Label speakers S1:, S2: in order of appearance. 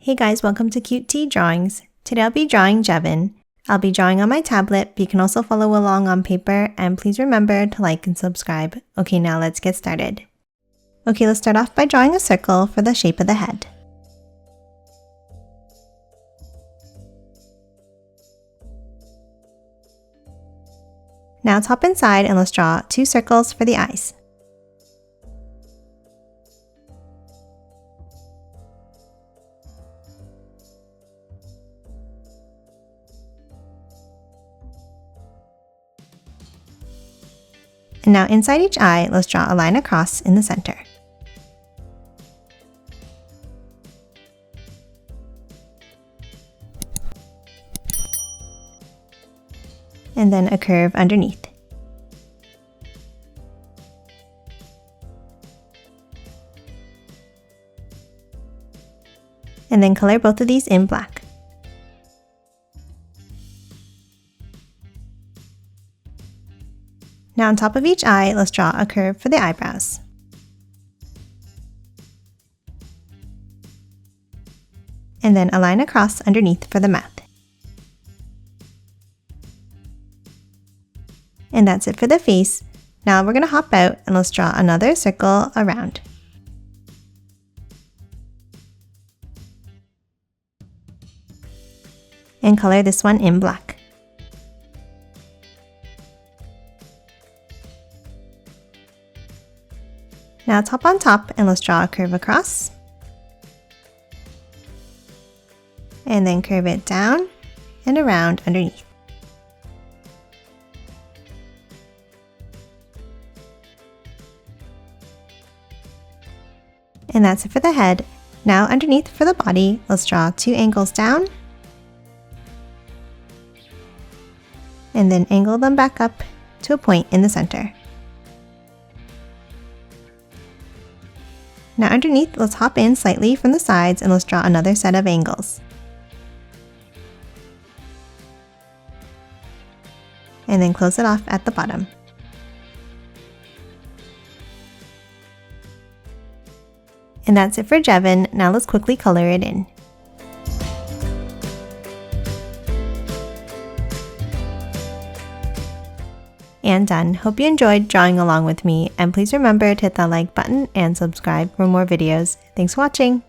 S1: Hey guys, welcome to Cute Tea Drawings. Today I'll be drawing Jevin. I'll be drawing on my tablet, but you can also follow along on paper, and please remember to like and subscribe. Okay, now let's get started. Okay, let's start off by drawing a circle for the shape of the head. Now let's hop inside and let's draw 2 circles for the eyes. And now inside each eye, let's draw a line across in the center. And then a curve underneath. And then color both of these in black. Now on top of each eye, let's draw a curve for the eyebrows. And then a line across underneath for the mouth. And that's it for the face. Now we're going to hop out and let's draw another circle around. And color this one in black. Now let's hop on top and let's draw a curve across. And then curve it down and around underneath. And that's it for the head. Now underneath for the body, let's draw 2 angles down. And then angle them back up to a point in the center. Now underneath, let's hop in slightly from the sides and let's draw another set of angles. And then close it off at the bottom. And that's it for Jevin. Now let's quickly color it in. And done. Hope you enjoyed drawing along with me, and please remember to hit that like button and subscribe for more videos. Thanks for watching!